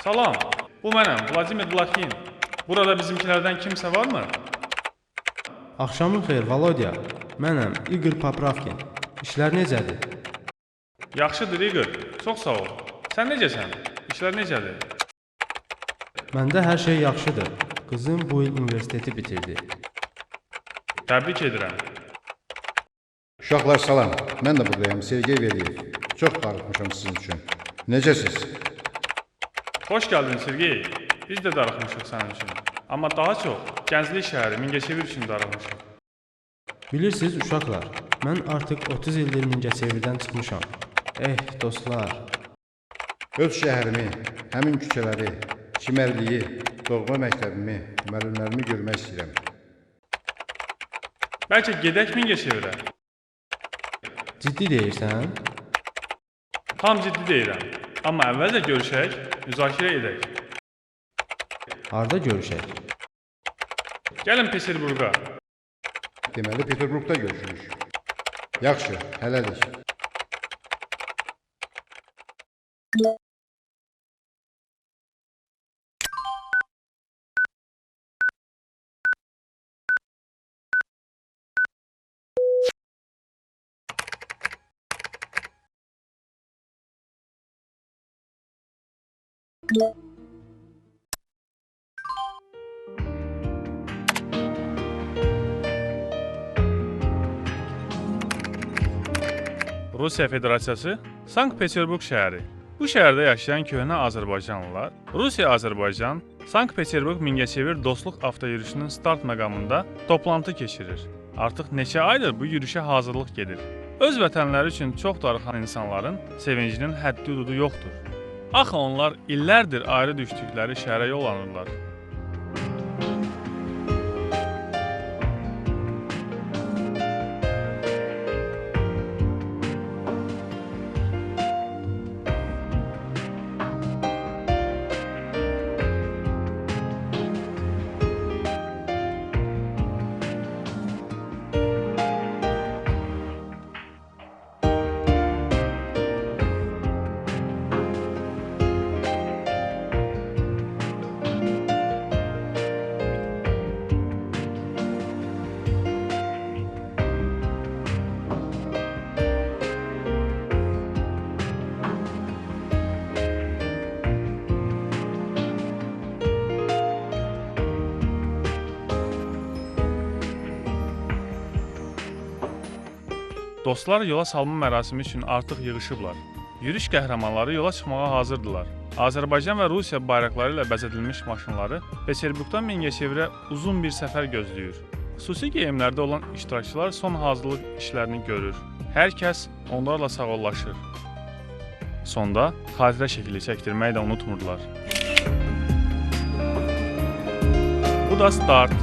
Salam, bu mənəm, Vladimir Blakin. Burada bizimkilərdən kimsə varmı? Axşamın xeyir, Volodya. Mənəm, Igor Popravkin. İşlər necədir? Yaxşıdır, Igor. Çox sağ ol. Sən necəsən? İşlər necədir? Məndə hər şey yaxşıdır. Qızım bu il universiteti bitirdi. Təbrik edirəm. Uşaqlar salam, mən də buradayım, Sergey Veriyev. Çox darıxmışam sizin üçün. Necəsiz? Xoş gəldin, Sergey. Biz də darıxmışıq sənin üçün. Amma daha çox Gənclik şəhəri Mingəçevir üçün darıxmışıq. Bilirsiniz uşaqlar, mən artıq 30 ildir Mingəçevirdən çıxmışam. Dostlar. Öz şəhərimi, həmin küçələri, çimərliyi, doğma məktəbimi, müəllimlərimi görmək istəyirəm. Bəlkə gedək Mingəçevirə? Ciddi deyirsən? Tam ciddi deyirəm. Amma əvvəlcə görüşək, müzakirə edək. Harda görüşək? Gəlin Peterburqa. Deməli, Peterburqda görüşürük. Yaxşı, hələlik. Rusiya Federasiyası, Sankt-Peterburq şəhəri. Bu şəhərdə yaşayan köhnə Azərbaycanlılar, Rusiya-Azərbaycan, Sankt-Peterburq Mingəçevir dostluq avtoyürüşünün start məqamında toplantı keçirir. Artıq neçə aydır bu yürüşə hazırlıq gedir. Öz vətənləri üçün çox darıxan insanların sevincinin həddi-hududu yoxdur. Axı onlar illərdir ayrı düşdükləri şəhərə yol alırlar. Dostlar yola salma mərasimi üçün artıq yığışıblar. Yürüş qəhrəmanları yola çıxmağa hazırdırlar. Azərbaycan və Rusiya bayraqları ilə bəzədilmiş maşınları Peterburqdan Mingəçevirə uzun bir səfər gözləyir. Xüsusi geyimlərdə olan iştirakçılar son hazırlıq işlərini görür. Hər kəs onlarla sağollaşır. Sonda xatirə şəkli çəkdirməyi də unutmurdular. Bu da start.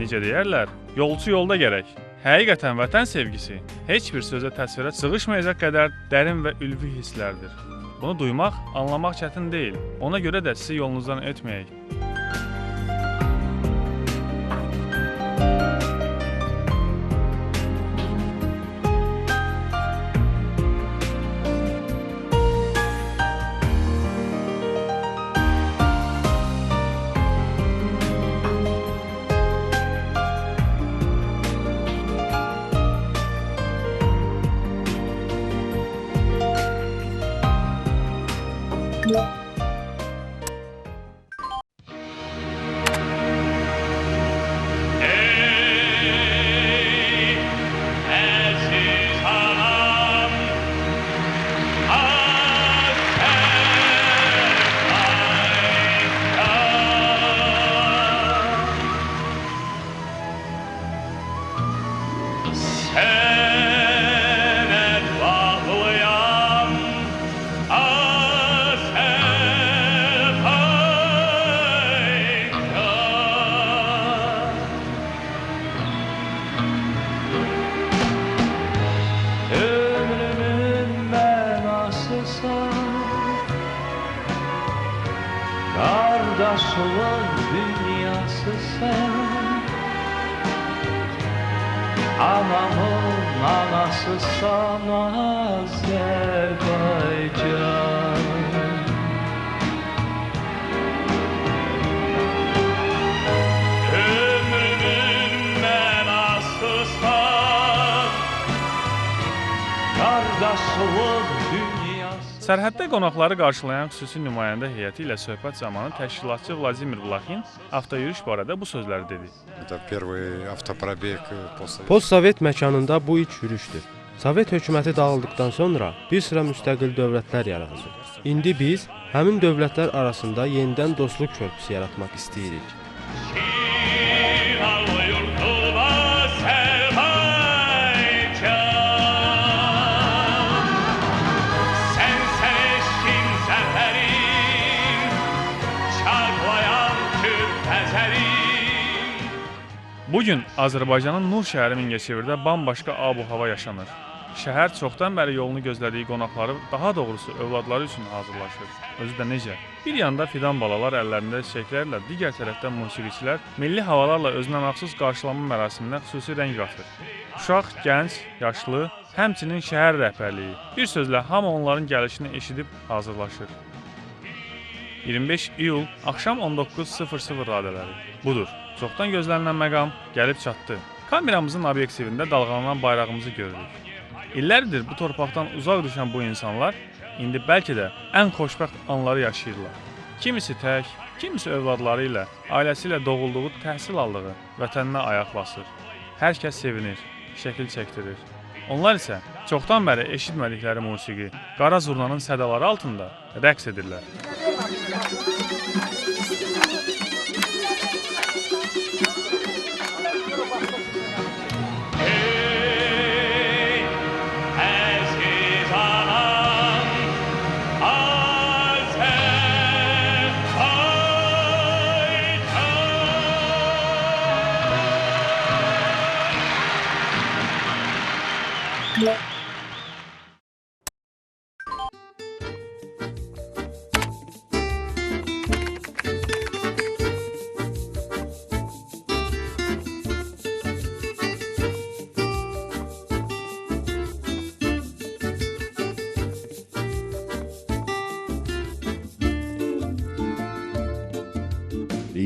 Necə deyərlər? Yolçu yolda gərək. Həqiqətən vətən sevgisi heç bir sözə təsvirə sığışmayacaq qədər dərin və ülvi hisslərdir. Bunu duymaq, anlamaq çətin deyil. Ona görə də sizi yolunuzdan ötməyək. Kardeşimin dünyası sen, anamın anası sana Azerbaycan. sulur dünyası. Sərhəddə qonaqları qarşılayan xüsusi nümayəndə heyəti ilə söhbət zamanı təşkilatçı Vladimir Vlaxin avtoyürüş barədə bu sözləri dedi. Это первый автопробег после... Postsovet məkanında bu ilk yürüşdür. Sovet hökuməti dağıldıqdan sonra bir sıra müstəqil dövlətlər yarandı. İndi biz həmin dövlətlər arasında yenidən dostluq körpüsü yaratmaq istəyirik. Bugün Azərbaycanın Nur şəhəri Mingəçevirdə bambaşqa ab-hava yaşanır. Şəhər çoxdan bəri yolunu gözlədiyi qonaqları, daha doğrusu övladları üçün hazırlaşır. Özü də necə? Bir yanda fidan balalar əllərində çiçəklərlə, digər tərəfdən musiqiçilər milli havalarla özünə məxsus qarşılanma mərasiminə xüsusi rəng qatır. Uşaq, gənc, yaşlı, həmçinin şəhər rəhbərliyi, bir sözlə hamı onların gəlişini eşidib hazırlaşır. 25 iyul axşam 19:00 radələri. Budur. Çoxdan gözlənilən məqam gəlib çatdı. Kameramızın obyektivində dalğalanan bayrağımızı görürük. İllərdir bu torpaqdan uzaq düşən bu insanlar indi bəlkə də ən xoşbəxt anları yaşayırlar. Kimisi tək, kimisi övladları ilə, ailəsi ilə doğulduğu, təhsil aldığı vətəninə ayaq basır. Hər kəs sevinir, şəkil çəkdirir. Onlar isə çoxdan bəri eşitmədikləri musiqi, qara zurnanın sədaları altında rəqs edirlər.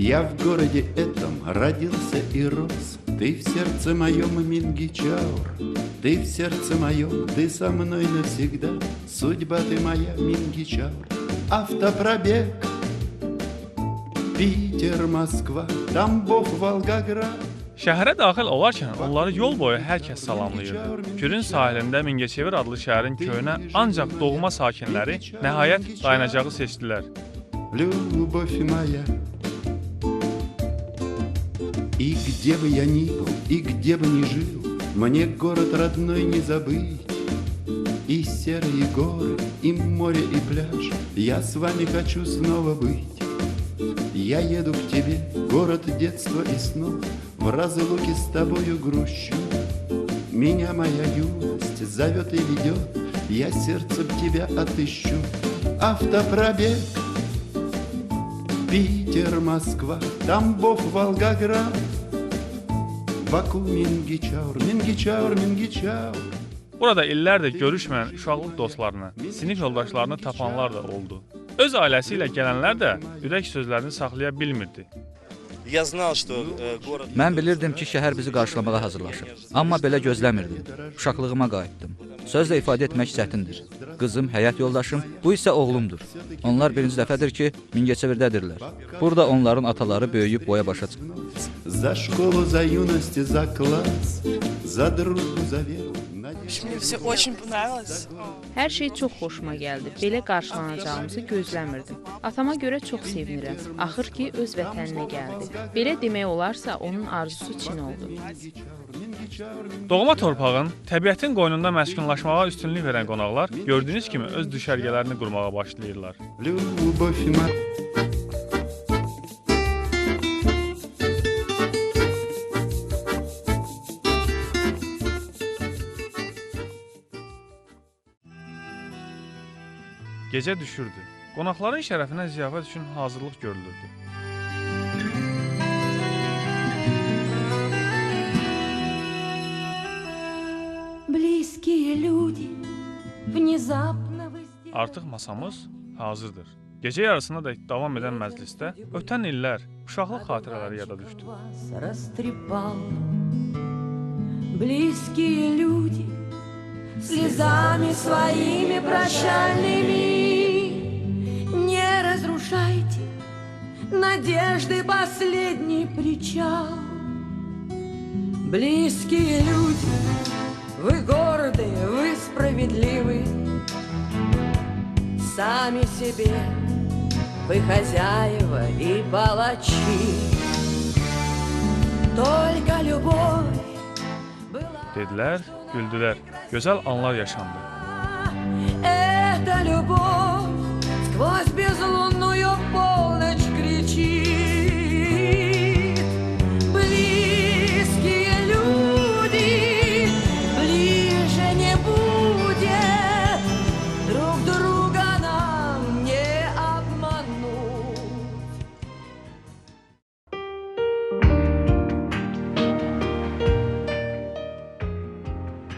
Я в городе этом родился и рос. Ты в сердце моем, Мингичаур. Ты в сердце моем, ты со мной навсегда. Судьба ты моя, Мингичаур. Автопробег Питер, Москва, Тамбов, Волгоград. Şəhərə daxil olarkən onları yol boyu hər kəs salamlayırdı. Kürün sahilində Mingəçevir adlı şəhərin köyünə ancaq doğma sakinləri nəhayət dayanacağı seçdilər. Любовь моя. И где бы я ни был, и где бы ни жил, мне город родной не забыть. И серые горы, и море, и пляж, я с вами хочу снова быть. Я еду к тебе, город детства и снов, в разлуке с тобою грущу. Меня моя юность зовет и ведет, я сердцем тебя отыщу. Автопробег Питер, Москва, Тамбов, Волгоград, Baku, Mingiçaur, Mingiçaur, Mingiçaur. Burada illərdir görüşməyən uşaqlıq dostlarını, sinif yoldaşlarını tapanlar da oldu. Öz ailəsi ilə gələnlər də ürək sözlərini saxlaya bilmirdi. Mən bilirdim ki, şəhər bizi qarşılamağa hazırlaşır. Amma belə gözləmirdim. Uşaqlığıma qayıtdım. Sözlə ifadə etmək çətindir. Qızım, həyat yoldaşım, bu isə oğlumdur. Onlar birinci dəfədir ki, Mingəçevirdədirlər. Burada onların ataları böyüyüb boya başa çıxır. За школу, за юность, за класс, за дружбу, за веру. Мне все очень понравилось. Hər şey çox xoşuma gəldi. Belə qarşılanacağımızı gözləmirdim. Atama görə çox sevinirəm. Axır ki, öz vətəninə gəldi. Belə demək olarsa, onun arzusu Çin oldu. Doğma torpağın, təbiətin qoynunda məskunlaşmağa üstünlük verən qonaqlar gördüyünüz kimi öz düşərgələrini qurmağa başlayırlar. Любовь моя. Gecə düşürdü. Qonaqların şərəfinə ziyafət üçün hazırlıq görülürdü. Близкие люди внезапно Artıq masamız hazırdır. Gecə yarısına dək davam edən məclisdə ötən illər, uşaqlıq xatirələri yada düşdü. растрепал. Близкие люди слезами своими прощальными. Не разрушайте надежды последний причал. Близкие люди, вы гордые, вы справедливы, сами себе вы хозяева и палачи. Только любовь была. Dedilər, güldülər. Gözəl anlar yaşandı. Эта любовь сквозь безлунную полночь кричит. Близкие люди, ближе не будет, друг друга нам не обмануть.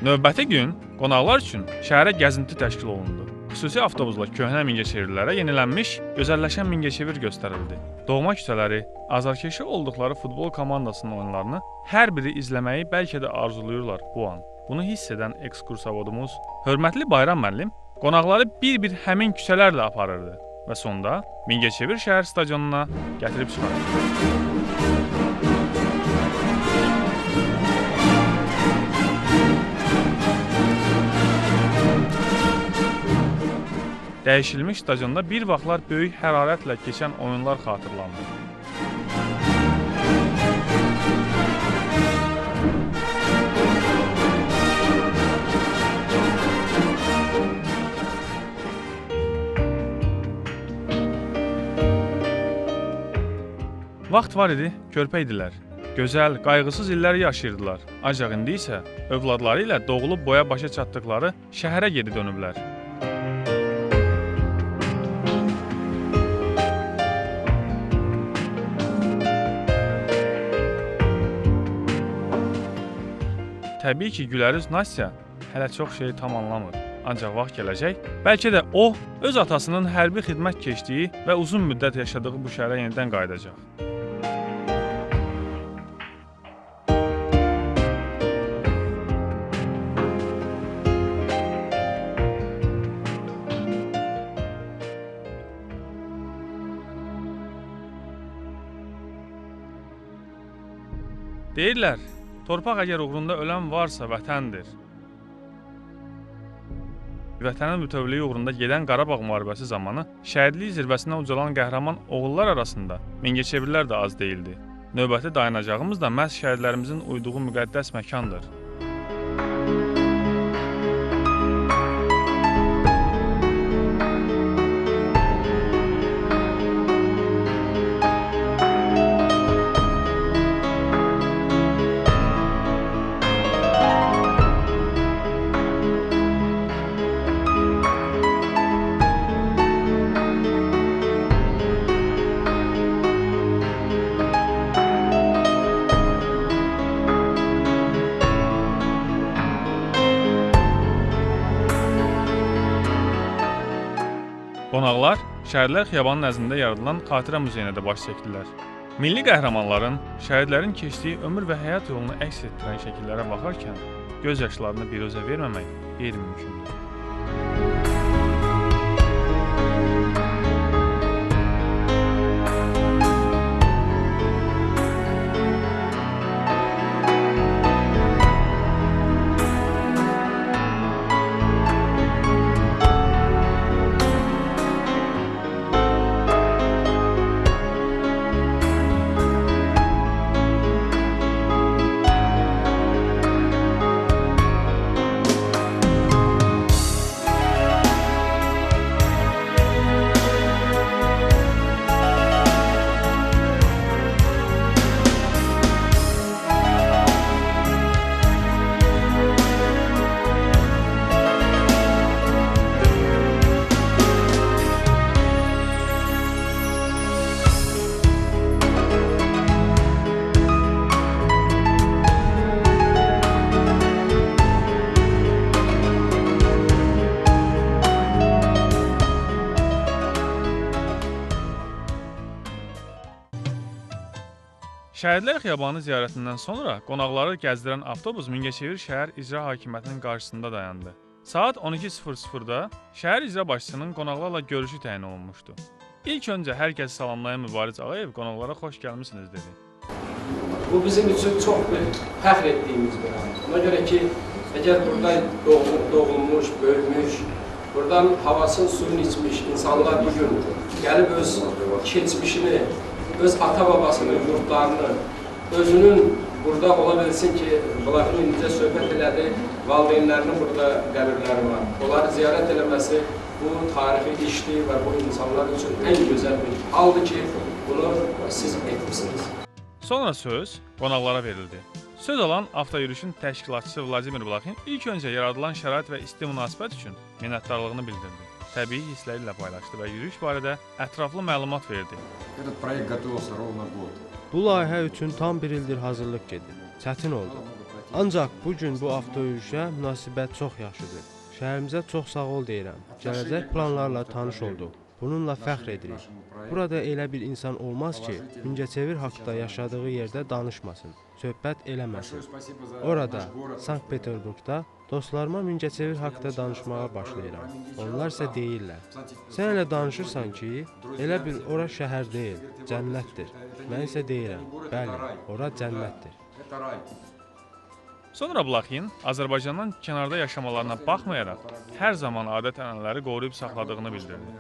Növbəti gün qonaqlar üçün şəhərə gəzinti təşkil olundu. Xüsusi avtobusla köhnə Mingəçevirlilərə yenilənmiş, gözəlləşən Mingəçevir göstərildi. Doğma küçələri, azarkeşi olduqları futbol komandasının oyunlarını hər biri izləməyi bəlkə də arzuluyurlar bu an. Bunu hiss edən ekskursavodumuz, hörmətli Bayram müəllim, qonaqları bir-bir həmin küçələrlə aparırdı və sonda Mingəçevir şəhər stadionuna gətirib çıxardı. Dəyişilmiş stadionda bir vaxtlar böyük hərarətlə keçən oyunlar xatırlandı. Vaxt var idi, körpə idilər. Gözəl, qayğısız illər yaşayırdılar. Ancaq indi isə övladları ilə doğulub boya başa çatdıqları şəhərə geri dönüblər. Təbii ki, güləriz Nasya hələ çox şeyi tam anlamır. Ancaq vaxt gələcək, bəlkə də o, öz atasının hərbi xidmət keçdiyi və uzun müddət yaşadığı bu şəhərə yenidən qayıdacaq. Deyirlər, torpaq əgər uğrunda ölən varsa vətəndir. Vətənin bütövlüyü uğrunda gedən Qarabağ müharibəsi zamanı şəhidlik zirvəsinə ucalan qəhrəman oğullar arasında Mingəçevirlər də az deyildi. Növbəti dayanacağımız da məhz şəhidlərimizin uyduğu müqəddəs məkandır. Qonaqlar Şəhidlər Xiyabanı nəzdində yaradılan xatirə muzeyinə də baş çəkdilər. Milli qəhrəmanların, şəhidlərin keçdiyi ömür və həyat yolunu əks etdirən şəkillərə baxarkən göz yaşlarını bir özə verməmək qeyri-mümkündür. Şəhidlər Xiyabanı ziyarətindən sonra qonaqları gəzdirən avtobus Mingəçevir şəhər icra hakimiyyətinin qarşısında dayandı. Saat 12:00-da şəhər icra başçısının qonaqlarla görüşü təyin olunmuşdu. İlk öncə hər kəsi salamlayan Mübariz Ağayev qonaqlara xoş gəlmisiniz dedi. Bu bizim üçün çox fəxr etdiyimiz bir an. Ona görə ki, əgər burada doğulmuş, böyümüş, buradan havasını, suyunu içmiş insanlar bugün gəlib öz keçmişini, öz ata-babasının yurtlarını, özünün burada ola bilsin ki, Bulaqın indicə söhbət elədi, valideynlərinin burada qəbirləri var. Onları ziyarət eləməsi bu tarixi işdir və bu insanlar üçün ən gözəl bir haldır ki, bunu siz etmişsiniz. Sonra söz qonaqlara verildi. Söz alan avtoyürüşün təşkilatçısı Vladimir Bulaqin ilk öncə yaradılan şərait və isti münasibət üçün minnətdarlığını bildirdi. Təbii hissləri ilə paylaşdı və yürüyüş barədə ətraflı məlumat verdi. Bu layihə üçün tam bir ildir hazırlıq gedir. Çətin oldu. Ancaq bu gün bu avtoyürüşə münasibət çox yaxşıdır. Şəhərimizə çox sağ ol deyirəm. Gələcək planlarla tanış olduq. Bununla fəxr edirik. Burada elə bir insan olmaz ki, Mingəçevir haqqında yaşadığı yerdə danışmasın, söhbət eləməsin. Orada, Sankt-Peterburqda dostlarıma Mingəçevir haqqında danışmağa başlayıram. Onlar isə deyirlər: "Sən elə danışırsan ki, elə bir ora şəhər deyil, cənnətdir." Mən isə deyirəm: "Bəli, ora cənnətdir." Sonra Bulaqin Azərbaycandan kənarda yaşamalarına baxmayaraq, hər zaman adət-ənənələri qoruyub saxladığını bildirdi.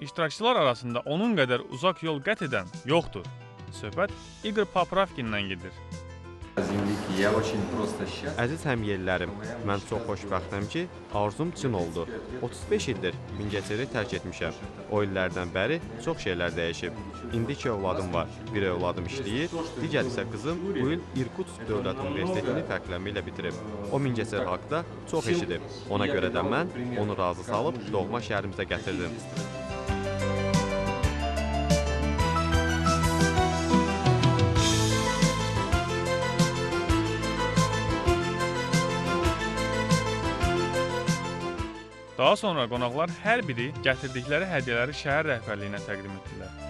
İştirakçılar arasında onun qədər uzaq yol qət edən yoxdur. Söhbət Igor Popravkin'dən gedir. Əziz həmyerlilərim, mən çox xoşbəxtəm ki, arzum cin oldu. 35 ildir Mingəçeviri tərk etmişəm. O illərdən bəri çox şeylər dəyişib. İndi 2 övladım var. Bir övladım işləyir, digər isə qızım bu il İrkutsk Dövlət Universitetini fərqlənmə ilə bitirib. O Mingəçevir haqqında çox eşidib. Ona görə də mən onu razı salıb doğma şəhərimizə gətirdim. Daha sonra qonaqlar hər biri gətirdikləri hədiyyələri şəhər rəhbərliyinə təqdim etdilər.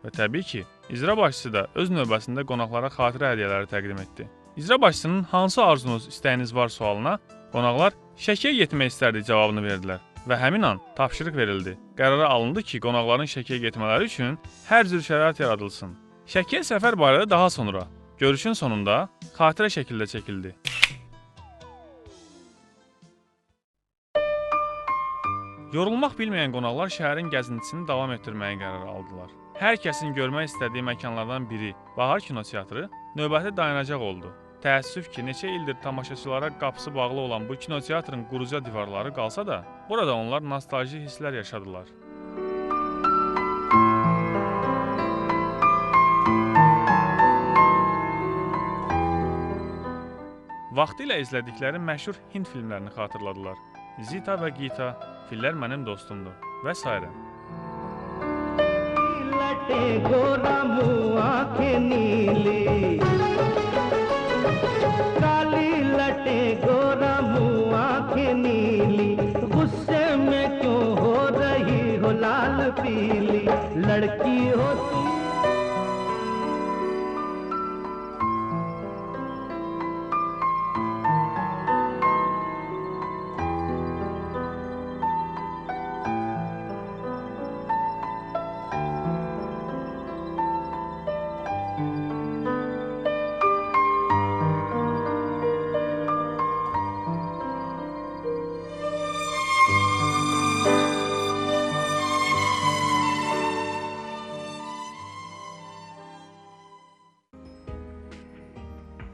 Və təbii ki, icra başçısı da öz növbəsində qonaqlara xatirə hədiyyələri təqdim etdi. İcra başçısının hansı arzunuz, istəyiniz var sualına qonaqlar Şəkiyə getmək istərdik cavabını verdilər və həmin an tapşırıq verildi. Qərara alındı ki, qonaqların Şəkiyə getmələri üçün hər cür şərait yaradılsın. Şəkiyə səfər barədə daha sonra, görüşün sonunda xatirə şəkildə çəkildi. Yorulmaq bilməyən qonaqlar şəhərin gəzintisini davam etdirməyə qərar aldılar. Hər kəsin görmək istədiyi məkanlardan biri Bahar Kinoteatrı növbəti dayanacaq oldu. Təəssüf ki, neçə ildir tamaşaçılara qapısı bağlı olan bu kinoteatrın quruca divarları qalsa da, burada onlar nostalji hisslər yaşadılar. Vaxtilə izlədikləri məşhur Hind filmlərini xatırladılar. Zita və Gita, Fillər mənim dostumdur və s. गोरा मुँह आँखें नीली काली लटे गोरा मुँह आँखें नीली गुस्से में क्यों हो रही हो लाल पीली लड़की हो तू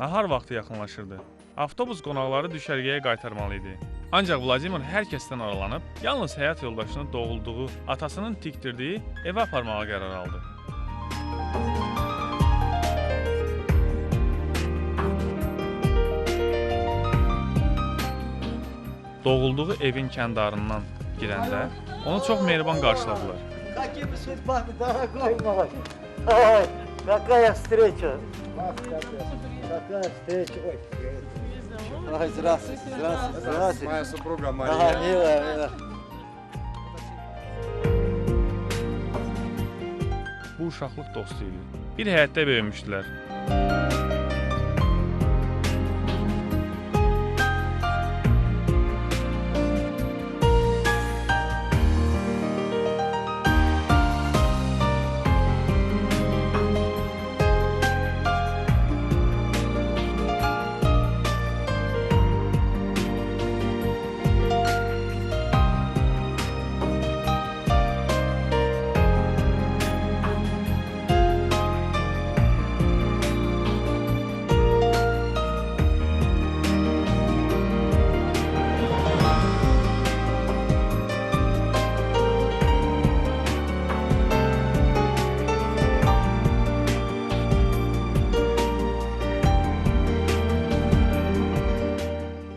Nahar vaxtı yaxınlaşırdı. Avtobus qonaqları düşərgəyə qaytarmalı idi. Ancaq Vladimir hər kəsdən aralanıb, yalnız həyat yoldaşını doğulduğu, atasının tikdirdiyi evə aparmağa qərar aldı. doğulduğu evin kəndarından girəndə onu çox mehriban qarşıladılar. Какими судьбами, дорогой мой? Ой, какая встреча! Какая встреча! Ой, здравствуйте, здравствуйте, здравствуйте. Моя супруга Ага, Мария. милая, милая. Bu uşaqlıq dostu idi. Bir həyətdə böyümüşdülər.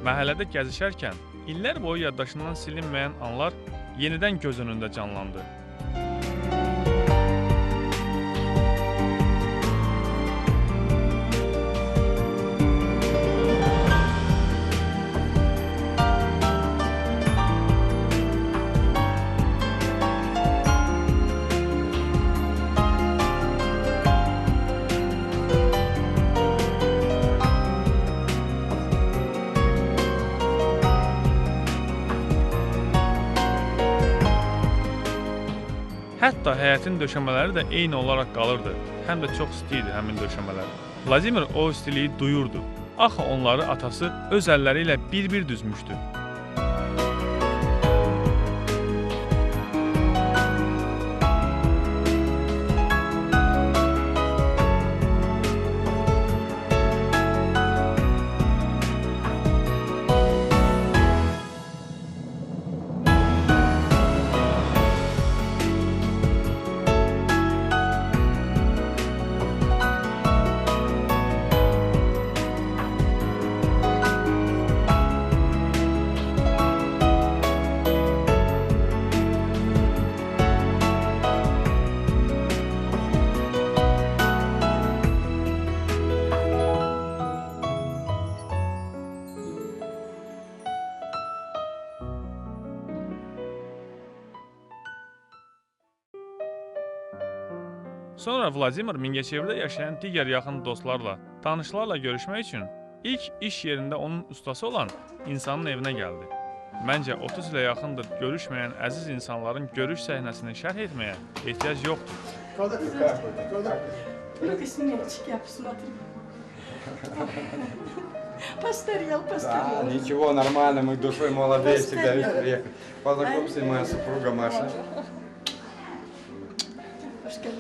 Məhəllədə gəzişərkən illər boyu yaddaşından silinməyən anlar yenidən göz önündə canlandı. Hətta həyətin döşəmələri də eyni olaraq qalırdı. Həm də çox isti idi həmin döşəmələr. Vladimir o istiliyi duyurdu. Axı onları atası öz əlləri ilə bir-bir düzmüşdü. Sonra Vladimir Mingəçevirdə yaşayan digər yaxın dostlarla, tanışlarla görüşmək üçün ilk iş yerində onun ustası olan insanın evinə gəldi. Məncə 30 ilə yaxındır görüşməyən əziz insanların görüş səhnəsini şərh etməyə ehtiyac yoxdur. Только снежки, я посмотрю. Постарел, постарел. Ничего, нормально, мы душой молодые всегда Постарел. приехали. Познакомься, моя супруга Маша.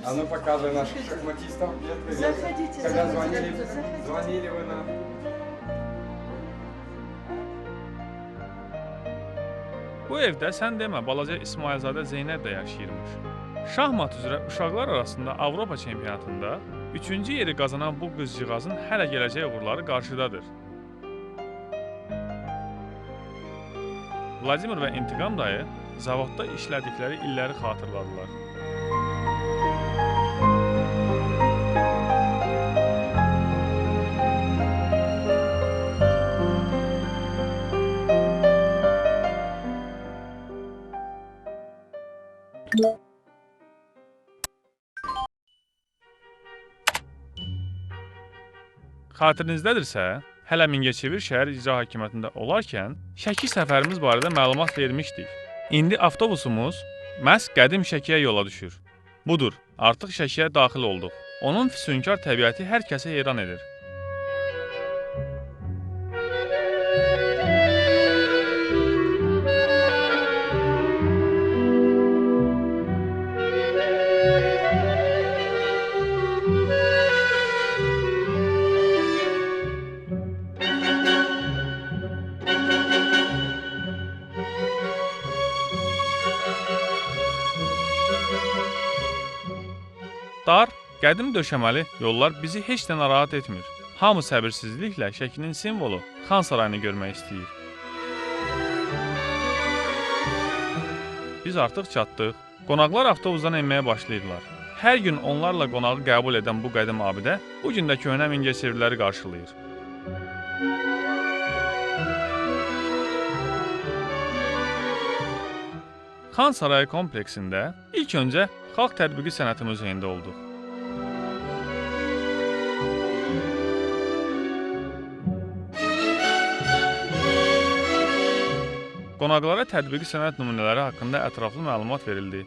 А ну показывай наших шахматистов. Заходите, Когда заходите, звонили вы нам. Bu evdə sən demə balaca İsmailzadə Zeynəb də yaşayırmış. Şahmat üzrə uşaqlar arasında Avropa çempionatında 3-cü yeri qazanan bu qızcığazın hələ gələcək uğurları qarşıdadır. Vladimir və İntiqam dayı zavodda işlədikləri illəri xatırladılar. Xatirinizdədirsə, hələ Mingəçevir şəhər icra hakimiyyətində olarkən Şəki səfərimiz barədə məlumat vermişdik. İndi avtobusumuz məhz qədim Şəkiyə yola düşür. Budur, artıq Şəkiyə daxil olduq. Onun füsunkar təbiəti hər kəsə heyran edir. Dar, qədim döşəməli yollar bizi heç də narahat etmir. Hamı səbirsizliklə Şəkinin simvolu Xan sarayını görmək istəyir. biz artıq çatdıq. Qonaqlar avtobusdan enməyə başlayırlar. Hər gün onlarla qonağı qəbul edən bu qədim abidə bu gün də köhnə Mingəçevirləri qarşılayır. Xan Sarayı kompleksində ilk öncə Xalq Tətbiqi Sənəti Muzeyində olduq. Qonaqlara tətbiqi sənət nümunələri haqqında ətraflı məlumat verildi.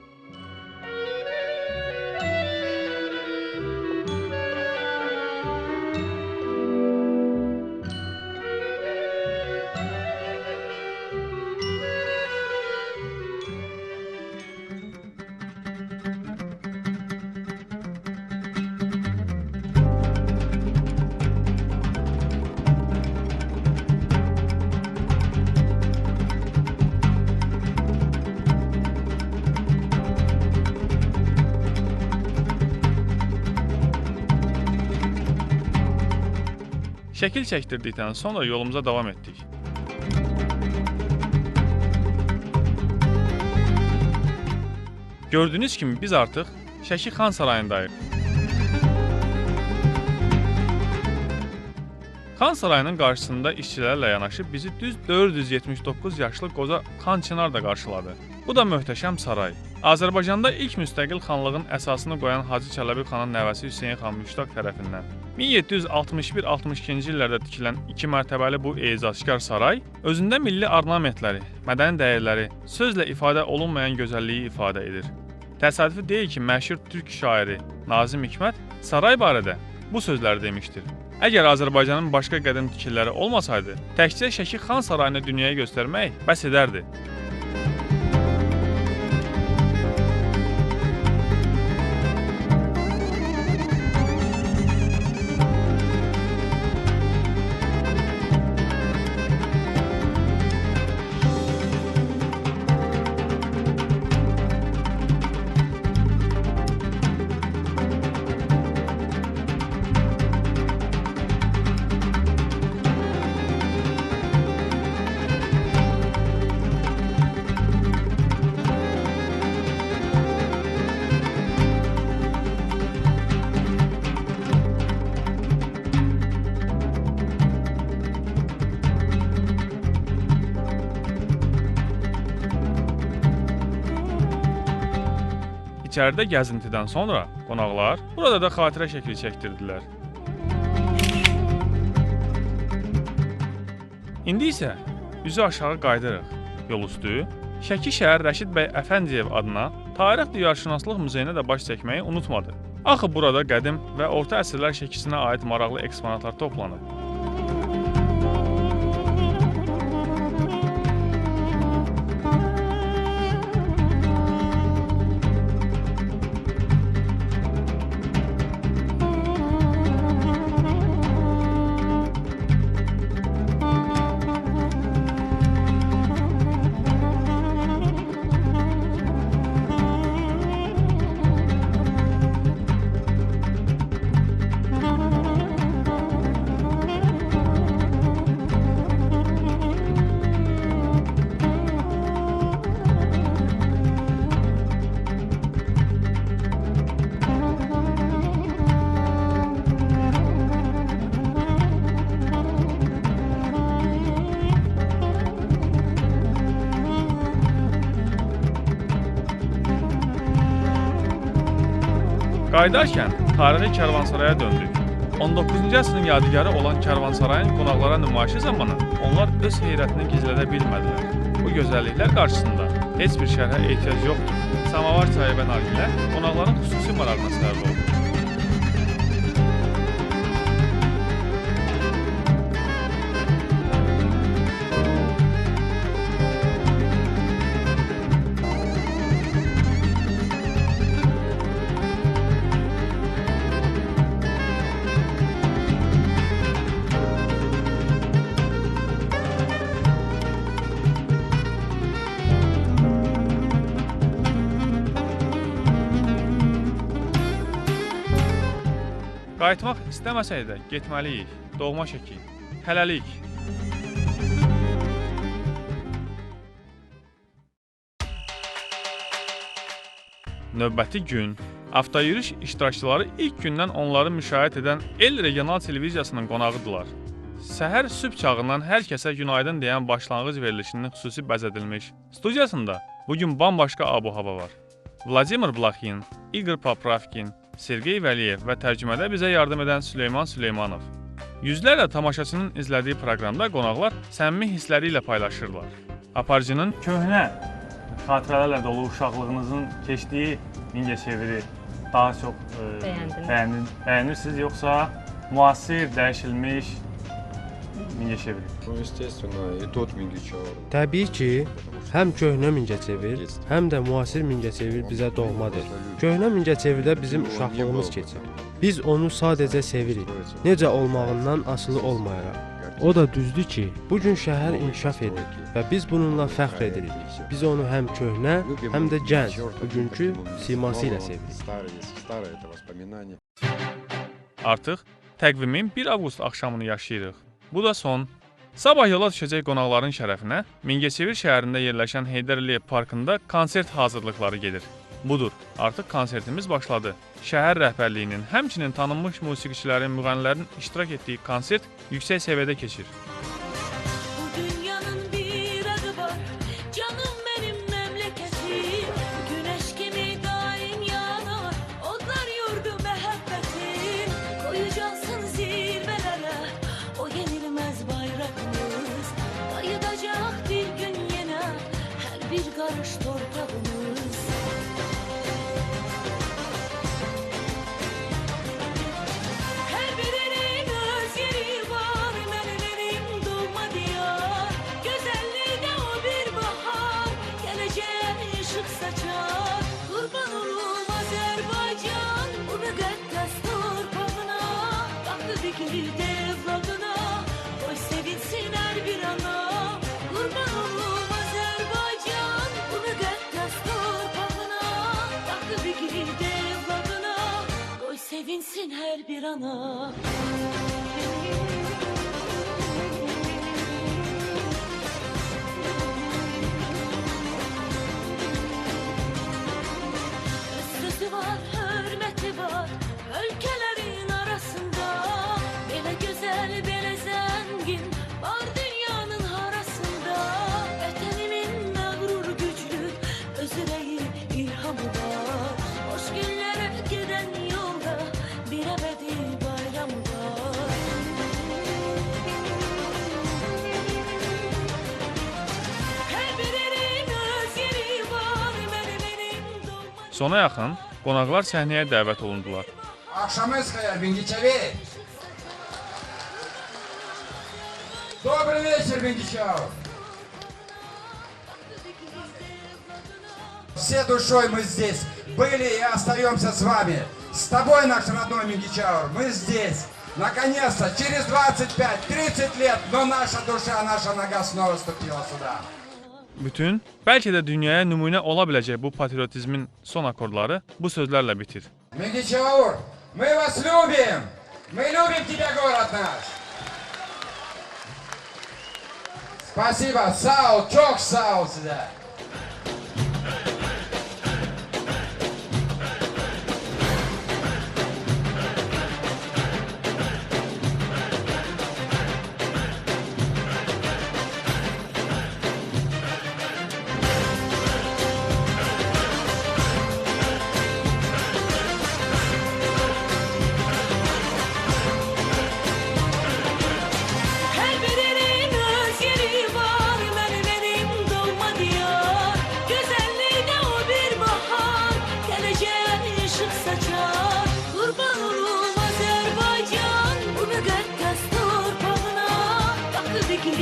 Şəkil çəkdirdikdən sonra yolumuza davam etdik. Gördüyünüz kimi biz artıq Şəki Xan Sarayındayıq. Xan Sarayının qarşısında işçilərlə yanaşı bizi düz 479 yaşlı qoca Xan Çinar da qarşıladı. Bu da möhtəşəm saray. Azərbaycanda ilk müstəqil xanlığın əsasını qoyan Hacı Çələbi xanın nəvəsi Hüseyn xan Müştaq tərəfindən 1761-62-ci illərdə tikilən 2 mərtəbəli bu ecazkar saray özündə milli ornamentləri, mədəni dəyərləri, sözlə ifadə olunmayan gözəlliyi ifadə edir. Təsadüfi deyil ki, məşhur türk şairi Nazim Hikmət saray barədə bu sözləri demişdir. Əgər Azərbaycanın başqa qədim tikililəri olmasaydı, təkcə Şəki Xan Sarayını dünyaya göstərmək bəs edərdi. İçəridə gəzintidən sonra qonaqlar burada da xatirə şəkli çəkdirdilər. İndi isə üzü aşağı qayıdırıq. Yol üstü Şəki şəhər Rəşid bəy Əfəndiyev adına Tarix Diyarşünaslıq Muzeyinə də baş çəkməyi unutmadı. Axı burada qədim və orta əsrlər Şəkisinə aid maraqlı eksponatlar toplanıb. Qayıdarkən tarixi Kərvansaraya döndük. 19-cu əsrin yadigarı olan Kərvansarayın qonaqlara nümayişi zamanı onlar öz heyrətini gizlədə bilmədilər. Bu gözəlliklər qarşısında heç bir şərhə ehtiyac yoxdur. Samavar çayı və nargilə qonaqların xüsusi marağına səbəb oldu. Qayıtmaq istəməsək də getməliyik. Doğma Şəki. Hələlik. Növbəti gün avtoyürüş iştirakçıları ilk gündən onları müşahidə edən El regional televiziyasının qonağıdılar. Səhər sübh çağından hər kəsə günaydın deyən başlanğıc verilişinin xüsusi bəzədilmiş studiyasında bugün bambaşqa abu-hava var. Vladimir Blakhin, Igor Popravkin, Sergey Vəliyev və tərcümədə bizə yardım edən Süleyman Süleymanov. Yüzlərlə tamaşaçının izlədiyi proqramda qonaqlar səmimi hissləri ilə paylaşırlar. Aparıcının köhnə xatirələrlə dolu uşaqlığınızın keçdiyi Mingəçeviri daha çox bəyənirsiniz, yoxsa müasir, dəyişilmiş Mingəçeviri? Təbii ki, həm köhnə Mingəçevir, həm də müasir Mingəçevir bizə doğmadır. Köhnə Mingəçevirdə bizim uşaqlığımız keçir. Biz onu sadəcə sevirik. Necə olmağından asılı olmayaraq. O da düzdür ki, bu gün şəhər inkişaf edir və biz bununla fəxr edirik. Biz onu həm köhnə, həm də gənc, bugünkü siması ilə sevirik. Artıq təqvimin 1 avqust axşamını yaşayırıq. Bu da son. Sabah yola düşəcək qonaqların şərəfinə Mingəçevir şəhərində yerləşən Heydər Əliyev parkında konsert hazırlıqları gedir. Budur, artıq konsertimiz başladı. Şəhər rəhbərliyinin, həmçinin tanınmış musiqiçilərin, müğənnilərin iştirak etdiyi konsert yüksək səviyyədə keçir. Sevinsin hər bir ana. Sözü var, hörməti var, ölkələrin arasında. Belə gözəl, belə zəngin, var dünyanın harasında. Vətənimin məğrur güclü, öz ürəyi ilhamı var. Hoş günlərə gedən yolda bir əbədi bayram var. Hər birinin öz yeri var, mənim doğma. Sona yaxın qonaqlar səhnəyə dəvət olundular. Axşamınız xeyir, Mingəçevir. Добрый вечер, Мingəçevir. Все душой мы здесь были и остаемся с вами. С тобой, наш родной Мingəçevir, мы здесь. Наконец-то, через 25-30 лет, но наша душа, наша нога снова ступила сюда. Bütün, bəlkə də dünyaya nümunə ola biləcək bu patriotizmin son akordları bu sözlərlə bitir. Mingəçevir, мы вас любим. Мы любим тебя, город наш. Спасибо, sağ ol, çok sağ ol size. Kurban olum Azerbaycan, bu müqəddəs torpağına, baxır ki